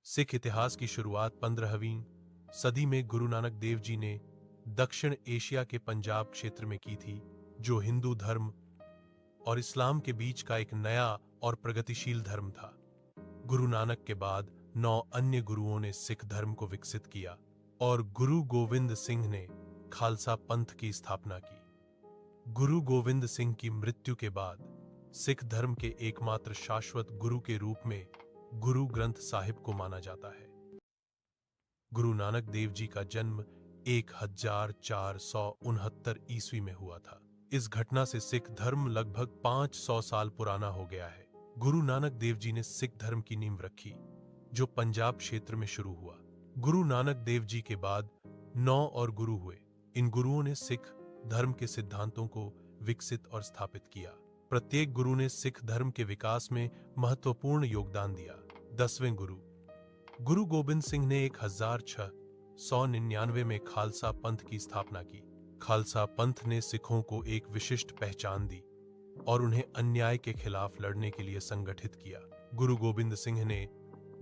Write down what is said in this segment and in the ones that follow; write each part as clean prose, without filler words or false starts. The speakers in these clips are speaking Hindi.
सिख इतिहास की शुरुआत 15वीं सदी में गुरु नानक देव जी ने दक्षिण एशिया के पंजाब क्षेत्र में की थी, जो हिंदू धर्म और इस्लाम के बीच का एक नया और प्रगतिशील धर्म था। गुरु नानक के बाद 9 अन्य गुरुओं ने सिख धर्म को विकसित किया और गुरु गोविंद सिंह ने खालसा पंथ की स्थापना की। गुरु गोविंद सिंह की मृत्यु के बाद सिख धर्म के एकमात्र शाश्वत गुरु के रूप में गुरु ग्रंथ साहिब को माना जाता है। गुरु नानक देव जी का जन्म 1469 ईस्वी में हुआ था। इस घटना से सिख धर्म लगभग 500 साल पुराना हो गया है। गुरु नानक देव जी ने सिख धर्म की नींव रखी, जो पंजाब क्षेत्र में शुरू हुआ। गुरु नानक देव जी के बाद 9 और गुरु हुए। इन गुरुओं ने सिख धर्म के सिद्धांतों को विकसित और स्थापित किया। प्रत्येक गुरु ने सिख धर्म के विकास में महत्वपूर्ण योगदान दिया। 10वें गुरु गुरु गोबिंद सिंह ने 1699 में खालसा पंथ की स्थापना की। खालसा पंथ ने सिखों को एक विशिष्ट पहचान दी और उन्हें अन्याय के खिलाफ लड़ने के लिए संगठित किया। गुरु गोबिंद सिंह ने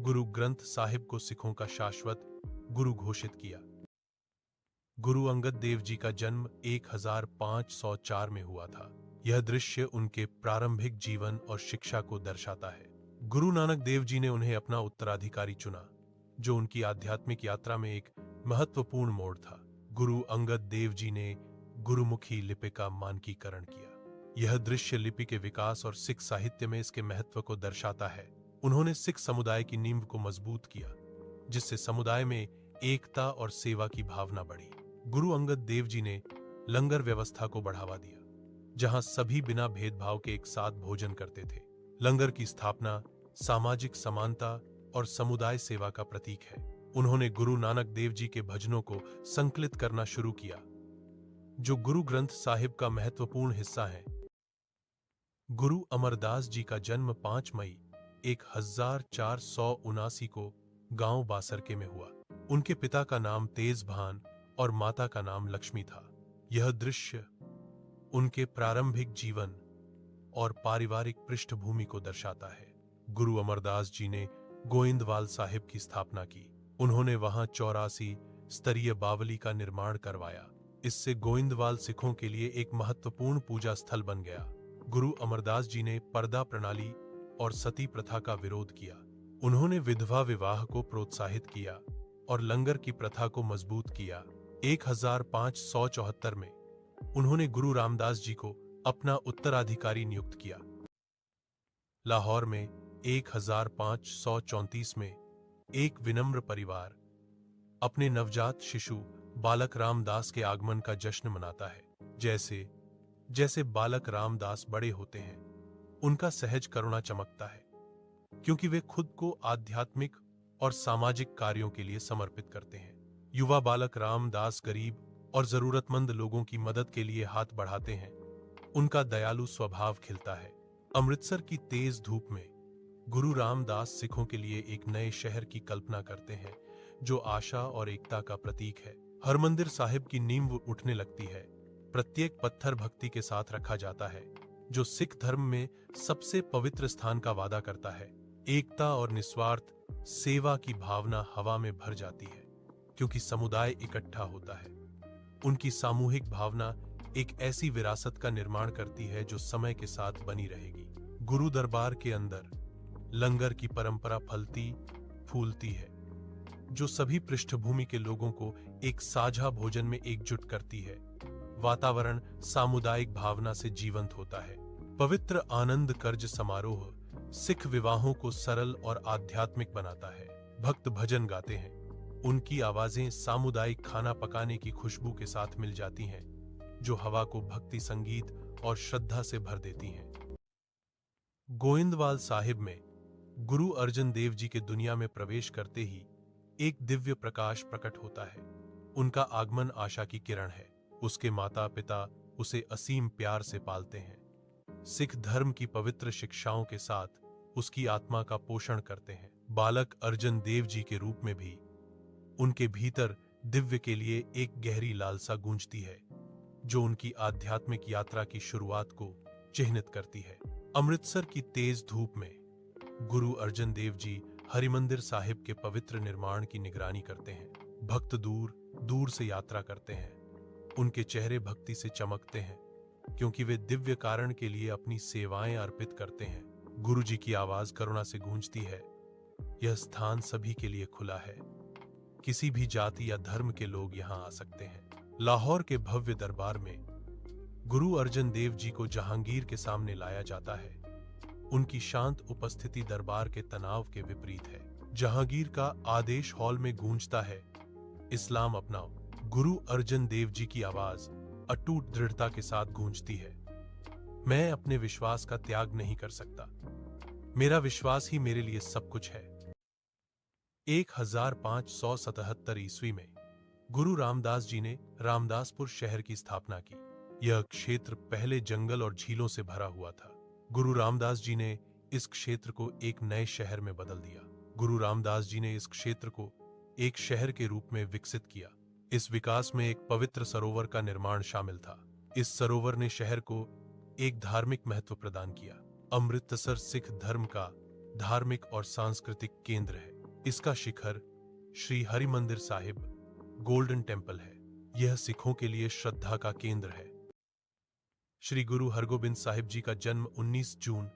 गुरु ग्रंथ साहिब को सिखों का शाश्वत गुरु घोषित किया। गुरु अंगद देव जी का जन्म 1504 में हुआ था। यह दृश्य उनके प्रारंभिक जीवन और शिक्षा को दर्शाता है। गुरु नानक देव जी ने उन्हें अपना उत्तराधिकारी चुना, जो उनकी आध्यात्मिक यात्रा में एक महत्वपूर्ण मोड़ था। गुरु अंगद देव जी ने गुरुमुखी लिपि का मानकीकरण किया। यह दृश्य लिपि के विकास और सिख साहित्य में इसके महत्व को दर्शाता है। उन्होंने सिख समुदाय की नींव को मजबूत किया, जिससे समुदाय में एकता और सेवा की भावना बढ़ी। गुरु अंगद देव जी ने लंगर व्यवस्था को बढ़ावा दिया, जहां सभी बिना भेदभाव के एक साथ भोजन करते थे। लंगर की स्थापना सामाजिक समानता और समुदाय सेवा का प्रतीक है। उन्होंने गुरु नानक देव जी के भजनों को संकलित करना शुरू किया, जो गुरु ग्रंथ साहिब का महत्वपूर्ण हिस्सा है। गुरु अमरदास जी का जन्म 5 मई 1479 को गांव बासरके में हुआ। उनके पिता का नाम तेजभान और माता का नाम लक्ष्मी था। यह दृश्य उनके प्रारंभिक जीवन और पारिवारिक पृष्ठभूमि को दर्शाता है। गुरु अमरदास जी ने गोइंदवाल साहिब की स्थापना की। उन्होंने वहां 84 स्तरीय बावली का निर्माण करवाया। इससे गोइंदवाल सिखों के लिए एक महत्वपूर्ण पूजा स्थल बन गया। गुरु अमरदास जी ने पर्दा प्रणाली और सती प्रथा का विरोध किया। उन्होंने विधवा विवाह को प्रोत्साहित किया और लंगर की प्रथा को मजबूत किया। 1574 में उन्होंने गुरु रामदास जी को अपना उत्तराधिकारी नियुक्त किया। लाहौर में 1534 में एक विनम्र परिवार अपने नवजात शिशु बालक रामदास के आगमन का जश्न मनाता है। जैसे जैसे बालक रामदास बड़े होते हैं, उनका सहज करुणा चमकता है, क्योंकि वे खुद को आध्यात्मिक और सामाजिक कार्यों के लिए समर्पित करते हैं। युवा बालक रामदास गरीब और जरूरतमंद लोगों की मदद के लिए हाथ बढ़ाते हैं। उनका दयालु स्वभाव खिलता है। अमृतसर की तेज धूप में गुरु रामदास सिखों के लिए एक नए शहर की कल्पना करते हैं, जो आशा और एकता का प्रतीक है। हरमंदिर साहिब की नींव उठने लगती है। प्रत्येक पत्थर भक्ति के साथ रखा जाता है, जो सिख धर्म में सबसे पवित्र स्थान का वादा करता है। एकता और निस्वार्थ सेवा की भावना हवा में भर जाती है, क्योंकि समुदाय इकट्ठा होता है। उनकी सामूहिक भावना एक ऐसी विरासत का निर्माण करती है जो समय के साथ बनी रहेगी। गुरु दरबार के अंदर लंगर की परंपरा फलती फूलती है, जो सभी पृष्ठभूमि के लोगों को एक साझा भोजन में एकजुट करती है। वातावरण सामुदायिक भावना से जीवंत होता है। पवित्र आनंद कर्ज समारोह सिख विवाहों को सरल और आध्यात्मिक बनाता है। भक्त भजन गाते हैं। उनकी आवाजें सामुदायिक खाना पकाने की खुशबू के साथ मिल जाती हैं, जो हवा को भक्ति संगीत और श्रद्धा से भर देती हैं। गोइंदवाल साहिब में गुरु अर्जन देव जी के दुनिया में प्रवेश करते ही एक दिव्य प्रकाश प्रकट होता है। उनका आगमन आशा की किरण है। उसके माता पिता उसे असीम प्यार से पालते हैं। सिख धर्म की पवित्र शिक्षाओं के साथ उसकी आत्मा का पोषण करते हैं। बालक अर्जन देव जी के रूप में भी उनके भीतर दिव्य के लिए एक गहरी लालसा गूंजती है, जो उनकी आध्यात्मिक यात्रा की शुरुआत को चिह्नित करती है। अमृतसर की तेज धूप में गुरु अर्जन देव जी हरिमंदिर साहिब के पवित्र निर्माण की निगरानी करते हैं। भक्त दूर दूर से यात्रा करते हैं। उनके चेहरे भक्ति से चमकते हैं क्योंकि वे दिव्य कारण के लिए अपनी सेवाएं अर्पित करते हैं। गुरु जी की आवाज करुणा से गूंजती है, यह स्थान सभी के लिए खुला है। किसी भी जाति या धर्म के लोग यहां आ सकते हैं। लाहौर के भव्य दरबार में गुरु अर्जन देव जी को जहांगीर के सामने लाया जाता है। उनकी शांत उपस्थिति दरबार के तनाव के विपरीत है। जहांगीर का आदेश हॉल में गूंजता है, इस्लाम अपनाओ। गुरु अर्जन देव जी की आवाज अटूट दृढ़ता के साथ गूंजती है, मैं अपने विश्वास का त्याग नहीं कर सकता। मेरा विश्वास ही मेरे लिए सब कुछ है। 1577 ईस्वी में गुरु रामदास जी ने रामदासपुर शहर की स्थापना की। यह क्षेत्र पहले जंगल और झीलों से भरा हुआ था। गुरु रामदास जी ने इस क्षेत्र को एक नए शहर में बदल दिया। गुरु रामदास जी ने इस क्षेत्र को एक शहर के रूप में विकसित किया। इस विकास में एक पवित्र सरोवर का निर्माण शामिल था। इस सरोवर ने शहर को एक धार्मिक महत्व प्रदान किया। अमृतसर सिख धर्म का धार्मिक और सांस्कृतिक केंद्र है। इसका शिखर श्री हरिमंदिर साहिब गोल्डन टेम्पल है। यह सिखों के लिए श्रद्धा का केंद्र है। श्री गुरु हरगोबिंद साहिब जी का जन्म 19 जून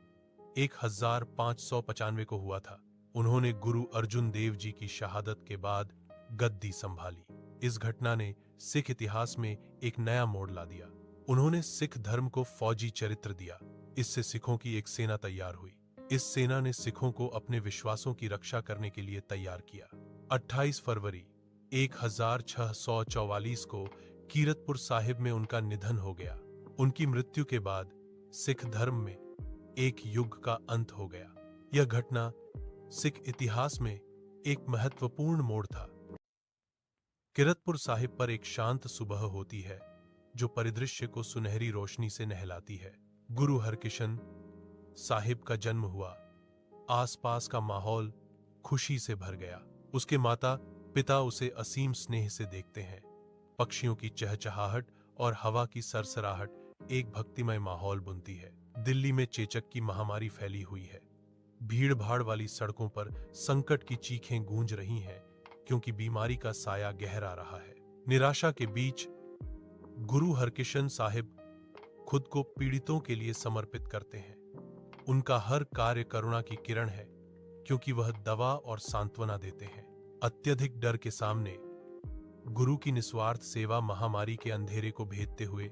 1595 को हुआ था। उन्होंने गुरु अर्जुन देव जी की शहादत के बाद गद्दी संभाली। इस घटना ने सिख इतिहास में एक नया मोड़ ला दिया। उन्होंने सिख धर्म को फौजी चरित्र दिया। इससे सिखों की एक सेना तैयार हुई। इस सेना ने सिखों को अपने विश्वासों की रक्षा करने के लिए तैयार किया। 28 फरवरी 1644 को कीरतपुर साहिब में उनका निधन हो गया। उनकी मृत्यु के बाद सिख धर्म में एक युग का अंत हो गया। यह घटना सिख इतिहास में एक महत्वपूर्ण मोड़ था। कीरतपुर साहिब पर एक शांत सुबह होती है जो परिदृश्य को सुनहरी रोशनी से नहलाती है। गुरु हरकिशन साहिब का जन्म हुआ। आसपास का माहौल खुशी से भर गया। उसके माता पिता उसे असीम स्नेह से देखते हैं। पक्षियों की चहचहाहट और हवा की सरसराहट एक भक्तिमय माहौल बुनती है। दिल्ली में चेचक की महामारी फैली हुई है। भीड़ भाड़ वाली सड़कों पर संकट की चीखें गूंज रही हैं क्योंकि बीमारी का साया गहरा रहा है। निराशा के बीच गुरु हरकिशन साहिब खुद को पीड़ितों के लिए समर्पित करते हैं। उनका हर कार्य करुणा की किरण है क्योंकि वह दवा और सांत्वना देते हैं। अत्यधिक डर के सामने गुरु की निस्वार्थ सेवा महामारी के अंधेरे को भेदते हुए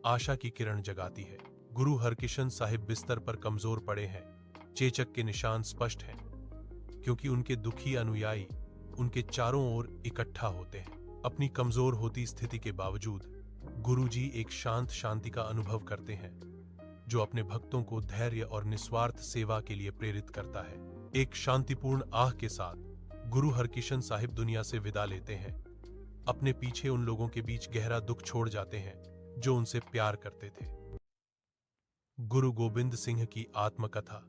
आशा की किरण जगाती है। गुरु हरकिशन साहिब बिस्तर पर कमजोर पड़े हैं। चेचक के निशान स्पष्ट हैं क्योंकि उनके दुखी अनुयायी उनके चारों ओर इकट्ठा होते हैं। अपनी कमजोर होती स्थिति के बावजूद गुरुजी एक शांत शांति का अनुभव करते हैं जो अपने भक्तों को धैर्य और निस्वार्थ सेवा के लिए प्रेरित करता है। एक शांतिपूर्ण आह के साथ गुरु हरकिशन साहिब दुनिया से विदा लेते हैं। अपने पीछे उन लोगों के बीच गहरा दुख छोड़ जाते हैं जो उनसे प्यार करते थे। गुरु गोबिंद सिंह की आत्मकथा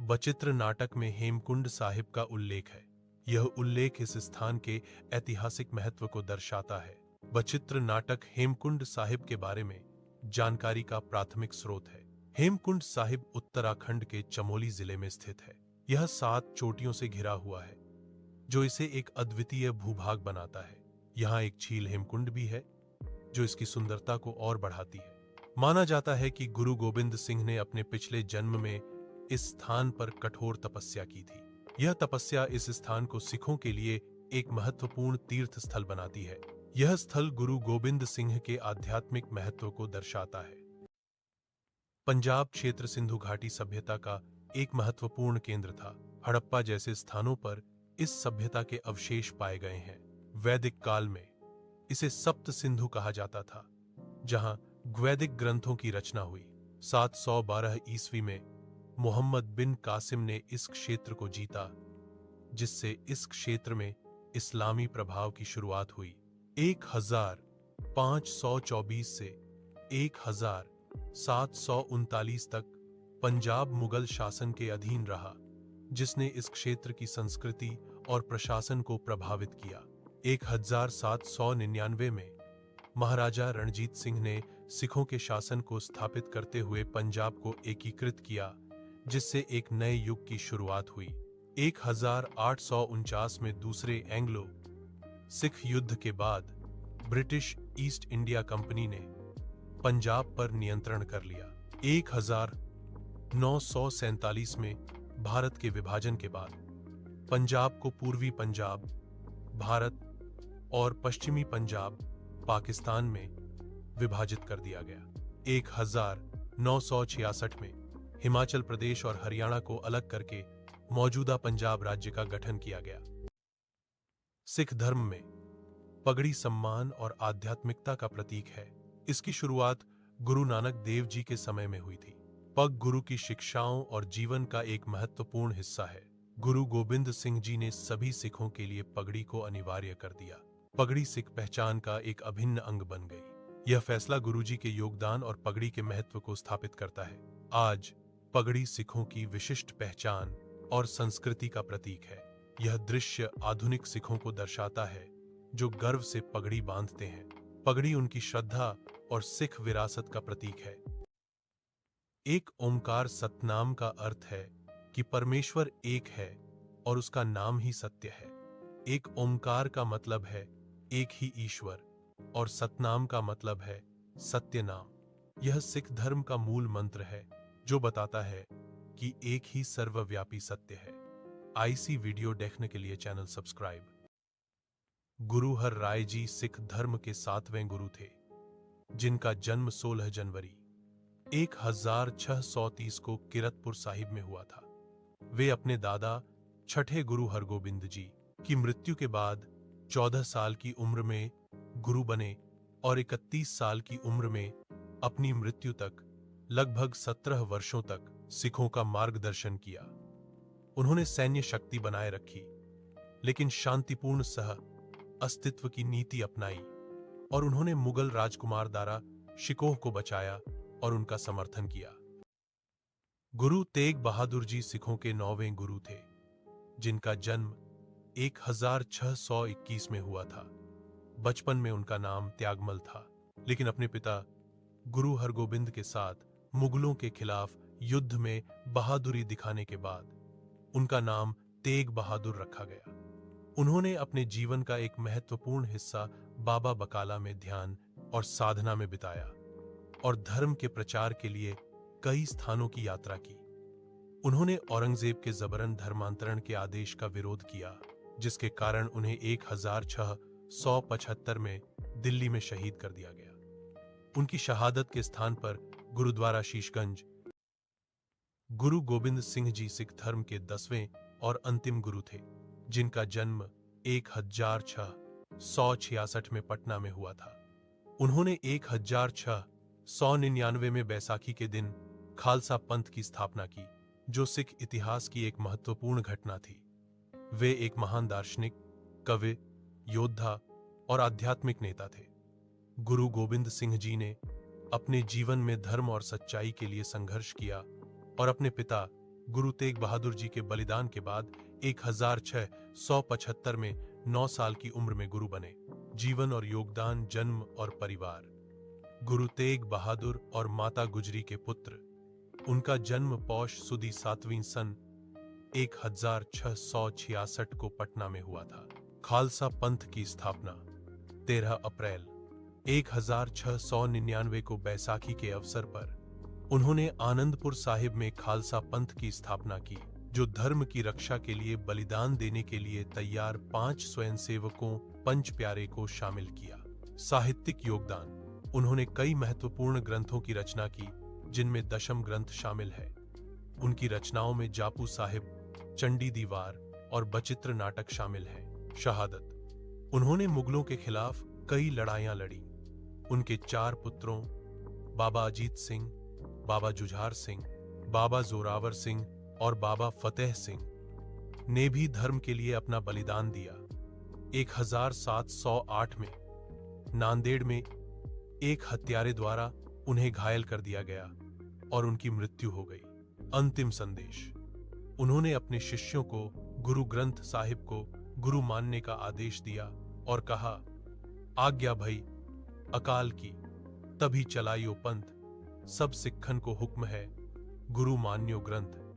बचित्र नाटक में हेमकुंड साहिब का उल्लेख है। यह उल्लेख इस स्थान के ऐतिहासिक महत्व को दर्शाता है। बचित्र नाटक हेमकुंड साहिब के बारे में जानकारी का प्राथमिक स्रोत है। हेमकुंड साहिब उत्तराखंड के चमोली जिले में स्थित है। यह 7 चोटियों से घिरा हुआ है जो इसे एक अद्वितीय भूभाग बनाता है। यहाँ एक झील हेमकुंड भी है जो इसकी सुंदरता को और बढ़ाती है। माना जाता है कि गुरु गोबिंद सिंह ने अपने पिछले जन्म में इस स्थान पर कठोर तपस्या की थी। यह तपस्या इस स्थान को सिखों के लिए एक महत्वपूर्ण तीर्थ स्थल बनाती है। यह स्थल गुरु गोबिंद सिंह के आध्यात्मिक महत्व को दर्शाता है। पंजाब क्षेत्र सिंधु घाटी सभ्यता का एक महत्वपूर्ण केंद्र था। हड़प्पा जैसे स्थानों पर इस सभ्यता के अवशेष पाए गए हैं। वैदिक काल में इसे सप्त सिंधु कहा जाता था, जहां वैदिक ग्रंथों की रचना हुई। 712 ईस्वी में मोहम्मद बिन कासिम ने इस क्षेत्र को जीता, जिससे इस क्षेत्र में इस्लामी प्रभाव की शुरुआत हुई। 1524 से 1739 तक पंजाब मुगल शासन के अधीन रहा, जिसने इस क्षेत्र की संस्कृति और प्रशासन को प्रभावित किया। 1799 में महाराजा रणजीत सिंह ने सिखों के शासन को स्थापित करते हुए पंजाब को एकीकृत किया, जिससे एक नए युग की शुरुआत हुई। 1849 में दूसरे एंग्लो सिख युद्ध के बाद ब्रिटिश ईस्ट इंडिया कंपनी ने पंजाब पर नियंत्रण कर लिया। 1947 में भारत के विभाजन के बाद पंजाब को पूर्वी पंजाब भारत और पश्चिमी पंजाब पाकिस्तान में विभाजित कर दिया गया। 1966 में हिमाचल प्रदेश और हरियाणा को अलग करके मौजूदा पंजाब राज्य का गठन किया गया। सिख धर्म में पगड़ी सम्मान और आध्यात्मिकता का प्रतीक है। इसकी शुरुआत गुरु नानक देव जी के समय में हुई थी। पग गुरु की शिक्षाओं और जीवन का एक महत्वपूर्ण हिस्सा है। गुरु गोबिंद सिंह जी ने सभी सिखों के लिए पगड़ी को अनिवार्य कर दिया। पगड़ी सिख पहचान का एक अभिन्न अंग बन गई। यह फैसला गुरुजी के योगदान और पगड़ी के महत्व को स्थापित करता है। आज पगड़ी सिखों की विशिष्ट पहचान और संस्कृति का प्रतीक है। यह दृश्य आधुनिक सिखों को दर्शाता है जो गर्व से पगड़ी बांधते हैं। पगड़ी उनकी श्रद्धा और सिख विरासत का प्रतीक है। एक ओमकार सतनाम का अर्थ है कि परमेश्वर एक है और उसका नाम ही सत्य है। एक ओमकार का मतलब है एक ही ईश्वर और सतनाम का मतलब है सत्य नाम। यह सिख धर्म का मूल मंत्र है जो बताता है कि एक ही सर्वव्यापी सत्य है। आईसी वीडियो देखने के लिए चैनल सब्सक्राइब। गुरु हर राय जी सिख धर्म के 7वें गुरु थे जिनका जन्म 16 जनवरी 1630 को किरतपुर साहिब में हुआ था। वे अपने दादा छठे गुरु हरगोबिंद जी की मृत्यु के बाद 14 साल की उम्र में गुरु बने और 31 साल की उम्र में अपनी मृत्यु तक लगभग 17 वर्षों तक सिखों का मार्गदर्शन किया। उन्होंने सैन्य शक्ति बनाए रखी लेकिन शांतिपूर्ण सह अस्तित्व की नीति अपनाई और उन्होंने मुगल राजकुमार दारा शिकोह को बचाया और उनका समर्थन किया। गुरु तेग बहादुर जी सिखों के 9वें गुरु थे जिनका जन्म 1621 में हुआ था। बचपन में उनका नाम त्यागमल था लेकिन अपने पिता गुरु हरगोबिंद के साथ मुगलों के खिलाफ युद्ध में बहादुरी दिखाने के बाद उनका नाम तेग बहादुर रखा गया। उन्होंने अपने जीवन का एक महत्वपूर्ण हिस्सा बाबा बकाला में ध्यान और साधना में बिताया और धर्म के प्रचार के लिए कई स्थानों की यात्रा की। उन्होंने औरंगजेब के जबरन धर्मांतरण के आदेश का विरोध किया जिसके कारण उन्हें 1675 में दिल्ली में शहीद कर दिया गया। उनकी शहादत के स्थान पर गुरुद्वारा शीशगंज। गुरु गोबिंद सिंह जी सिख धर्म के 10वें और अंतिम गुरु थे जिनका जन्म 1666 में पटना में हुआ था। उन्होंने 1699 में बैसाखी के दिन खालसा पंथ की स्थापना की जो सिख इतिहास की एक महत्वपूर्ण घटना थी। वे एक महान दार्शनिक, कवि, योद्धा और आध्यात्मिक नेता थे। गुरु गोबिंद सिंह जी ने अपने जीवन में धर्म और सच्चाई के लिए संघर्ष किया और अपने पिता गुरु तेग बहादुर जी के बलिदान के बाद 1675 में 9 साल की उम्र में गुरु बने। जीवन और योगदान। जन्म और परिवार। गुरु तेग बहादुर और माता गुजरी के पुत्र। उनका जन्म पौष सुदी 7वीं सन 1666 को पटना में हुआ था। खालसा पंथ की स्थापना 13 अप्रैल 1699 को बैसाखी के अवसर पर उन्होंने आनंदपुर साहिब में खालसा पंथ की स्थापना की जो धर्म की रक्षा के लिए बलिदान देने के लिए तैयार 5 स्वयंसेवकों पंच प्यारे को शामिल किया। साहित्यिक योगदान। उन्होंने कई महत्वपूर्ण ग्रंथों की रचना की जिनमें दशम ग्रंथ शामिल है। उनकी रचनाओं में जापू साहिब, चंडी दीवार और बचित्र नाटक शामिल है। शहादत। उन्होंने मुगलों के खिलाफ कई लड़ाइयां लड़ी। उनके 4 पुत्रों बाबा अजीत सिंह, बाबा जुझार सिंह, बाबा जोरावर सिंह और बाबा फतेह सिंह ने भी धर्म के लिए अपना बलिदान दिया। 1708 में नांदेड़ में एक हत्यारे द्वारा उन्हें घायल कर दिया गया और उनकी मृत्यु हो गई। अंतिम संदेश। उन्होंने अपने शिष्यों को गुरु ग्रंथ साहिब को गुरु मानने का आदेश दिया और कहा, आज्ञा भई अकाल की तभी चलाइयो पंथ, सब सिक्खन को हुक्म है गुरु मान्यो ग्रंथ।